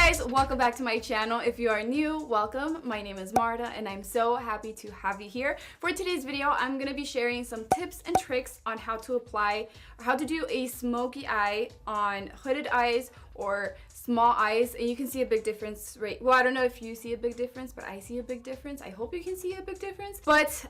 guys, welcome back to my channel. If you are new, welcome. My name is Marta and I'm so happy to have you here. For today's video, I'm going to be sharing some tips and tricks on how to apply or how to do a smoky eye on hooded eyes or small eyes, and you can see a big difference, right? Well, I don't know if you see a big difference, but I see a big difference. I hope you can see a big difference. But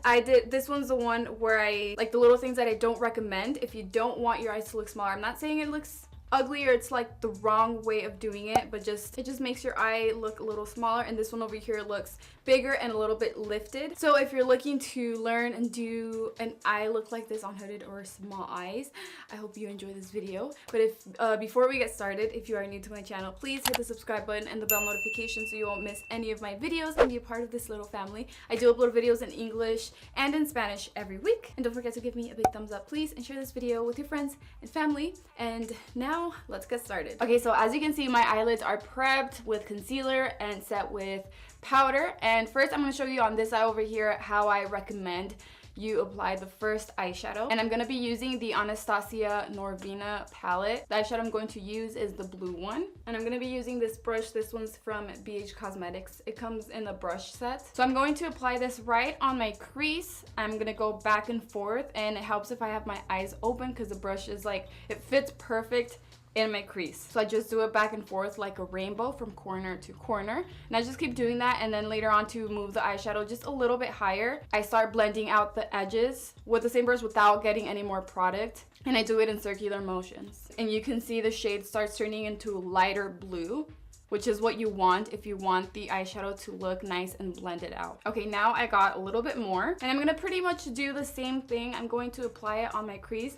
this one's the one where I like the little things that I don't recommend if you don't want your eyes to look smaller. I'm not saying it looks ugly or it's like the wrong way of doing it, but it just makes your eye look a little smaller, and this one over here looks bigger and a little bit lifted. So if you're looking to learn and do an eye look like this on hooded or small eyes, I hope you enjoy this video. But if before we get started, if you are new to my channel, please hit the subscribe button and the bell notification so you won't miss any of my videos and be a part of this little family. I do upload videos in English and in Spanish every week, and don't forget to give me a big thumbs up please, and share this video with your friends and family. And now let's get started. Okay, so as you can see, my eyelids are prepped with concealer and set with powder. And first I'm going to show you on this eye over here how I recommend you apply the first eyeshadow, and I'm going to be using the Anastasia Norvina palette. The eyeshadow I'm going to use is the blue one, and I'm going to be using this brush. This one's from ABH Cosmetics. It comes in the brush set. So I'm going to apply this right on my crease. I'm going to go back and forth, and it helps if I have my eyes open because the brush is like, it fits perfect in my crease. So I just do it back and forth like a rainbow from corner to corner, and I just keep doing that. And then later on, to move the eyeshadow just a little bit higher, I start blending out the edges with the same brush without getting any more product, and I do it in circular motions. And you can see the shade starts turning into lighter blue, which is what you want if you want the eyeshadow to look nice and blended out. Okay, now I got a little bit more, and I'm gonna pretty much do the same thing. I'm going to apply it on my crease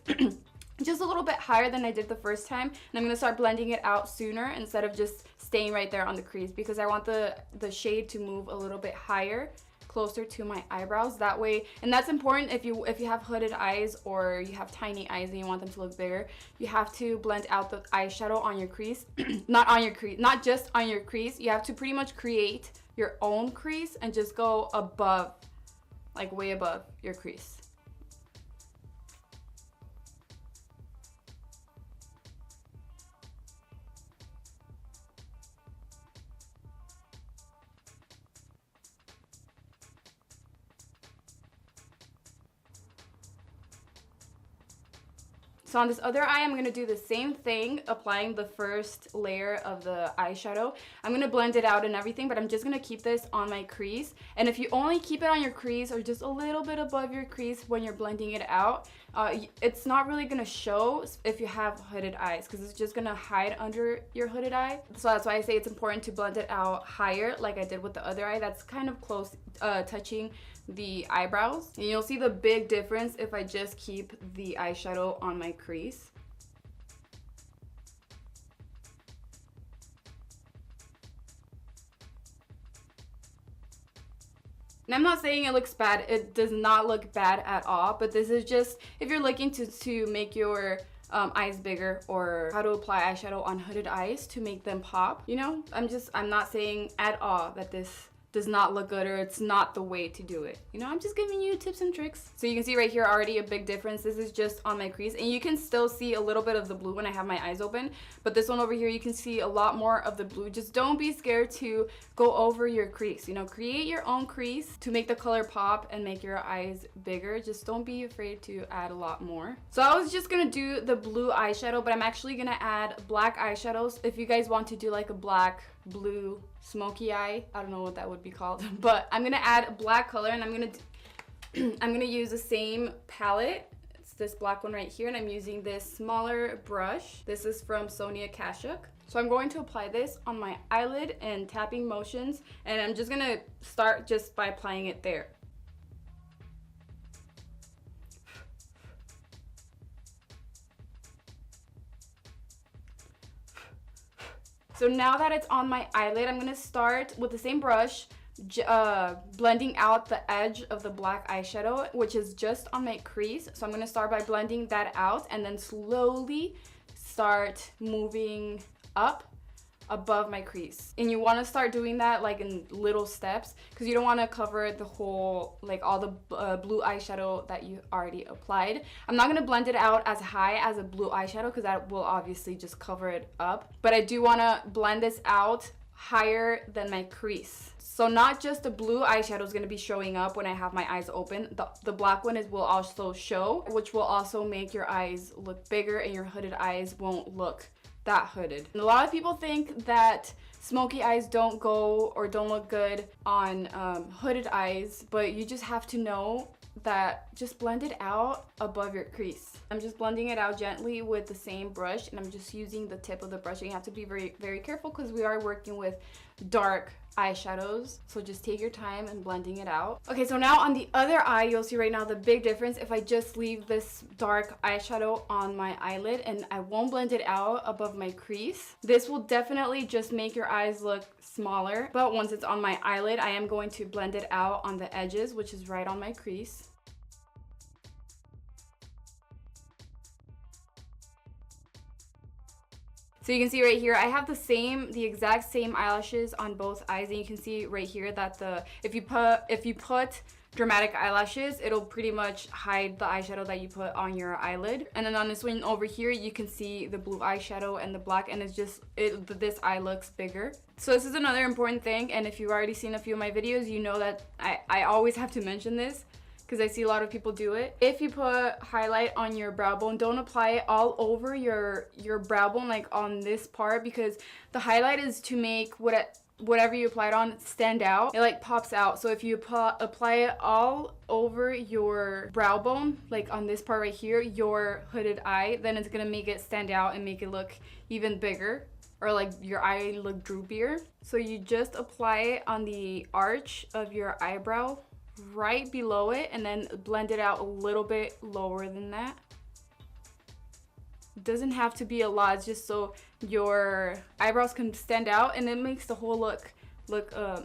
just a little bit higher than I did the first time, and I'm gonna start blending it out sooner instead of just staying right there on the crease, because I want the shade to move a little bit higher, closer to my eyebrows. That way, and that's important if you have hooded eyes or you have tiny eyes and you want them to look bigger, you have to blend out the eyeshadow on your crease. Not just on your crease. You have to pretty much create your own crease and just go above, like way above your crease. So on this other eye, I'm going to do the same thing, applying the first layer of the eyeshadow. I'm going to blend it out and everything, but I'm just going to keep this on my crease. And if you only keep it on your crease or just a little bit above your crease when you're blending it out, it's not really going to show if you have hooded eyes, because it's just going to hide under your hooded eye. So that's why I say it's important to blend it out higher like I did with the other eye. That's kind of close, touching the eyebrows, and you'll see the big difference if I just keep the eyeshadow on my crease. And I'm not saying it looks bad. It does not look bad at all, but this is just if you're looking to make your eyes bigger, or how to apply eyeshadow on hooded eyes to make them pop. You know, I'm not saying at all that this does not look good or it's not the way to do it. You know, I'm just giving you tips and tricks. So you can see right here already a big difference. This is just on my crease, and you can still see a little bit of the blue when I have my eyes open, but this one over here you can see a lot more of the blue. Just don't be scared to go over your crease. You know, create your own crease to make the color pop and make your eyes bigger. Just don't be afraid to add a lot more. So I was just gonna do the blue eyeshadow, but I'm actually gonna add black eyeshadows. If you guys want to do like a black blue smoky eye, I don't know what that would be called, but I'm gonna add black color, and I'm gonna use the same palette. It's this black one right here, and I'm using this smaller brush. This is from Sonia Kashuk. So I'm going to apply this on my eyelid and tapping motions, and I'm just gonna start just by applying it there. So now that it's on my eyelid, I'm going to start with the same brush, blending out the edge of the black eyeshadow, which is just on my crease. So I'm going to start by blending that out, and then slowly start moving up above my crease. And you want to start doing that like in little steps, because you don't want to cover the whole, like all the blue eyeshadow that you already applied. I'm not going to blend it out as high as a blue eyeshadow because that will obviously just cover it up, but I do want to blend this out higher than my crease. So not just the blue eyeshadow is going to be showing up when I have my eyes open. The black one will also show, which will also make your eyes look bigger and your hooded eyes won't look that hooded. And a lot of people think that smoky eyes don't go or don't look good on hooded eyes, but you just have to know that just blend it out above your crease. I'm just blending it out gently with the same brush, and I'm just using the tip of the brush. You have to be very, very careful because we are working with dark eyeshadows, so just take your time and blending it out. Okay, so now on the other eye, you'll see right now the big difference if I just leave this dark eyeshadow on my eyelid and I won't blend it out above my crease. This will definitely just make your eyes look smaller, but once it's on my eyelid, I am going to blend it out on the edges, which is right on my crease. So you can see right here, I have the exact same eyelashes on both eyes, and you can see right here that if you put dramatic eyelashes, it'll pretty much hide the eyeshadow that you put on your eyelid. And then on this one over here, you can see the blue eyeshadow and the black, and this eye looks bigger. So this is another important thing, and if you've already seen a few of my videos, you know that I always have to mention this, because I see a lot of people do it. If you put highlight on your brow bone, don't apply it all over your brow bone, like on this part, because the highlight is to make whatever you applied on stand out. It like pops out. So if you apply it all over your brow bone, like on this part right here, your hooded eye, then it's gonna make it stand out and make it look even bigger, or like your eye look droopier. So you just apply it on the arch of your eyebrow, right below it, and then blend it out a little bit lower than that. It doesn't have to be a lot, it's just so your eyebrows can stand out and it makes the whole look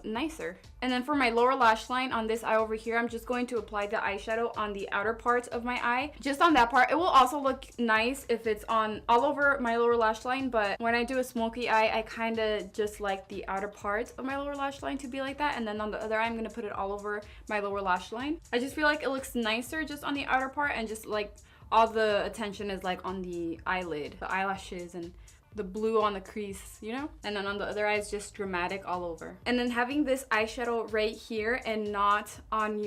nicer. And then for my lower lash line on this eye over here, I'm just going to apply the eyeshadow on the outer part of my eye, just on that part. It will also look nice if it's on all over my lower lash line, but when I do a smoky eye, I kind of just like the outer part of my lower lash line to be like that, and then on the other eye, I'm gonna put it all over my lower lash line. I just feel like it looks nicer just on the outer part, and just like all the attention is like on the eyelid, the eyelashes, and the blue on the crease, you know? And then on the other eye is just dramatic all over. And then having this eyeshadow right here and not on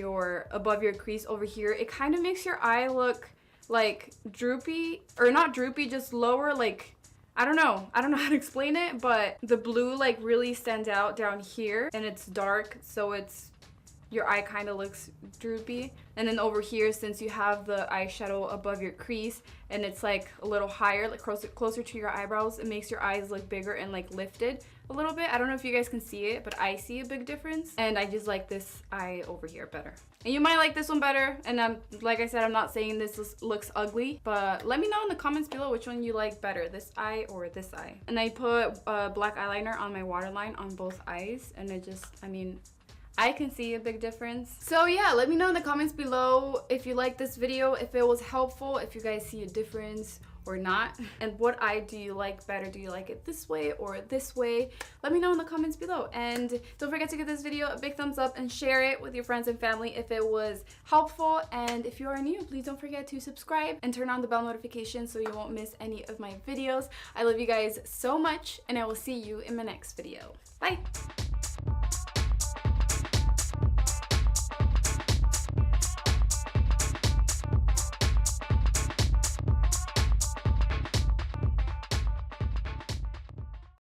above your crease over here, it kind of makes your eye look like droopy, or not droopy, just lower, like, I don't know how to explain it, but the blue like really stands out down here, and it's dark, so your eye kind of looks droopy. And then over here, since you have the eyeshadow above your crease and it's like a little higher, like closer to your eyebrows, it makes your eyes look bigger and like lifted a little bit. I don't know if you guys can see it, but I see a big difference, and I just like this eye over here better. And you might like this one better, and like I said, I'm not saying this looks ugly, but let me know in the comments below which one you like better, this eye or this eye. And I put black eyeliner on my waterline on both eyes, and it just, I mean, I can see a big difference. So yeah, let me know in the comments below if you like this video, if it was helpful, if you guys see a difference or not, and what eye do you like better? Do you like it this way or this way? Let me know in the comments below, and don't forget to give this video a big thumbs up and share it with your friends and family if it was helpful. And if you are new, please don't forget to subscribe and turn on the bell notification so you won't miss any of my videos. I love you guys so much, and I will see you in my next video. Bye!